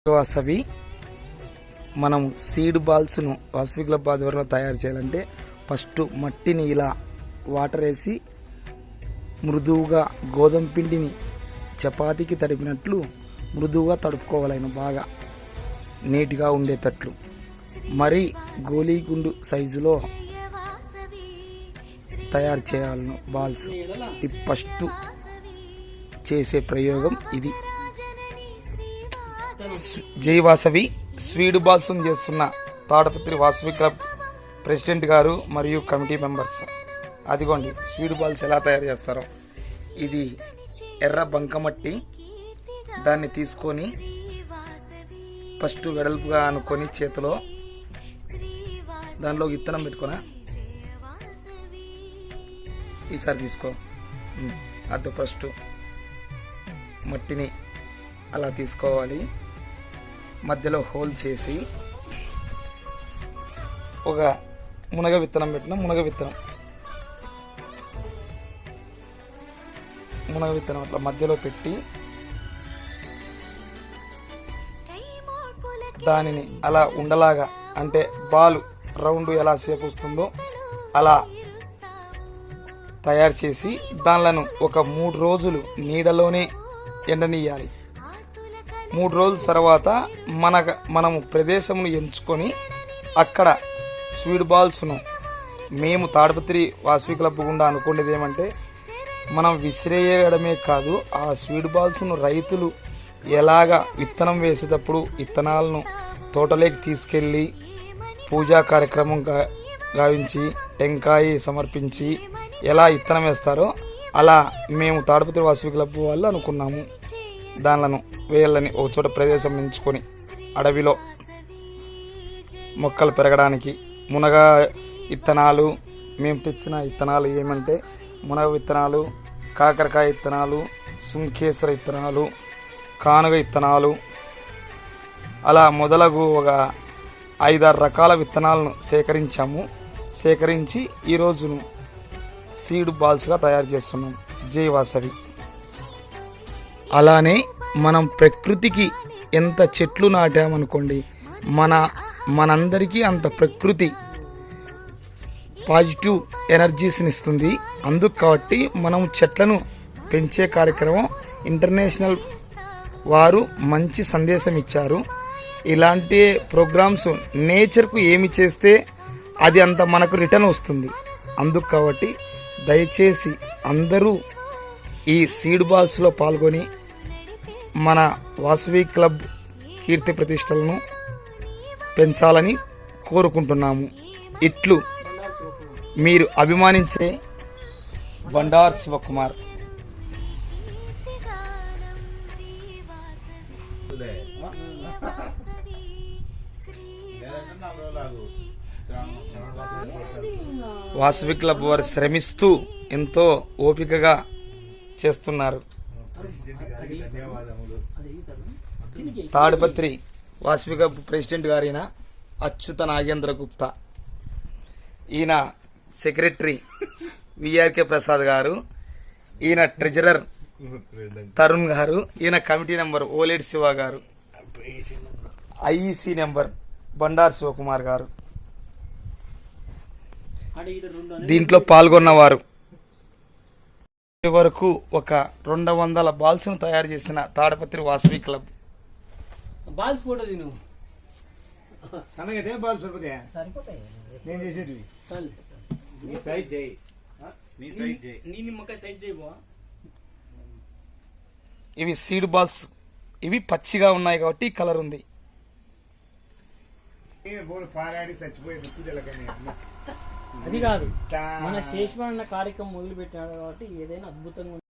వాసవి మనం seed బాల్స్ను Vasavi club ఆధ్వర్యంలో తయారు చేయాలంటే ఫస్ట్ మట్టిని ఇలా వాటర్ వేసి మృదువుగా గోధుమ పిండిని చపాతీకి తడిపినట్లు మృదువుగా తడుపుకోవాలని బాగా నీట్గా ఉండేటట్లు మరీ గోలీగుండు సైజులో తయారు చేయాలను బాల్స్. ఈ ఫస్ట్ చేసే ప్రయోగం ఇది. జై వాసవి స్వీడ్ బాల్స్ చేస్తున్న తాడపత్రి వాసవి క్లబ్ ప్రెసిడెంట్ గారు మరియు కమిటీ మెంబర్స్. అదిగోండి స్వీడ్ బాల్స్ ఎలా తయారు చేస్తారో. ఇది ఎర్ర బంకమట్టి, దాన్ని తీసుకొని ఫస్ట్ వెడల్పుగా అనుకొని చేతిలో దానిలో విత్తనం పెట్టుకున్నా. ఈసారి తీసుకో. అది ఫస్ట్ మట్టిని అలా తీసుకోవాలి. మధ్యలో హోల్ చేసి ఒక మునగ విత్తనం పెట్టిన మునగ విత్తనం అట్లా మధ్యలో పెట్టి దానిని అలా ఉండలాగా, అంటే బాల్ రౌండ్ ఎలా షేప్ వస్తుందో అలా తయారు చేసి దానిలను ఒక 3 రోజులు నీడలోనే ఎండనీయాలి. 3 రోజుల తర్వాత మనము ప్రదేశమును ఎంచుకొని అక్కడ స్వీడ్ బాల్స్ను మేము తాడపత్రి వాసవి క్లబ్ గుండా అనుకునేది ఏమంటే, మనం విసిరేయడమే కాదు, ఆ స్వీడ్ బాల్స్ను రైతులు ఎలాగా విత్తనం వేసేటప్పుడు విత్తనాలను తోటలోకి తీసుకెళ్ళి పూజా కార్యక్రమం గావించి టెంకాయ సమర్పించి ఎలా విత్తనం వేస్తారో అలా మేము తాడపత్రి వాసవి క్లబ్ వాళ్ళు అనుకున్నాము. దానిలను వేయాలని ఒక చోట ప్రదేశం ఎంచుకొని అడవిలో మొక్కలు పెరగడానికి మునగ విత్తనాలు, మేము తెచ్చిన విత్తనాలు ఏమంటే మునగ విత్తనాలు, కాకరకాయ విత్తనాలు, సుంకేశ్వర విత్తనాలు, కానుగ విత్తనాలు, అలా మొదలగు ఒక 5-6 రకాల విత్తనాలను సేకరించి ఈరోజును సీడ్ బాల్స్గా తయారు చేస్తున్నాం. జై వాసవి. అలానే మనం ప్రకృతికి ఎంత చెట్లు నాటామనుకోండి, మనందరికీ అంత ప్రకృతి పాజిటివ్ ఎనర్జీస్ని ఇస్తుంది. అందుకు కాబట్టి మనం చెట్లను పెంచే కార్యక్రమం ఇంటర్నేషనల్ వారు మంచి సందేశం ఇచ్చారు. ఇలాంటి ప్రోగ్రామ్స్ నేచర్కు ఏమి చేస్తే అది అంత మనకు రిటర్న్ వస్తుంది. అందుకు కాబట్టి దయచేసి అందరూ ఈ సీడ్ బాల్స్లో పాల్గొని మన వాసవి క్లబ్ కీర్తి ప్రతిష్టలను పెంచాలని కోరుకుంటున్నాము. ఇట్లు మీరు అభిమానించే బండార్ శివకుమార్. వాసవి క్లబ్ వారు శ్రమిస్తూ ఎంతో ఓపికగా చేస్తున్నారు. తాడపత్రి వాసవి క్లబ్ ప్రెసిడెంట్ గారైన అచ్యుత నాగేంద్ర గుప్తా, ఈయన సెక్రటరీ విఆర్కే ప్రసాద్ గారు, ఈయన ట్రెజరర్ తరుణ్ గారు, ఈయన కమిటీ నెంబర్ ఓలేడ్ శివ గారు, ఐఈసీ నెంబర్ బండార్ శివకుమార్ గారు దీంట్లో పాల్గొన్నవారు. వరకు ఒక 200 బాల్స్ ను తయారు చేసిన Tadipatri Vasavi club. Balls photo తిను ఇవి సీడ్ బాల్స్. ఇవి పచ్చిగా ఉన్నాయి కాబట్టి కలర్ ఉంది. అది కాదు, మన శేషమన్న కార్యక్రమం మొదలు పెట్టాడు కాబట్టి ఏదైనా అద్భుతంగా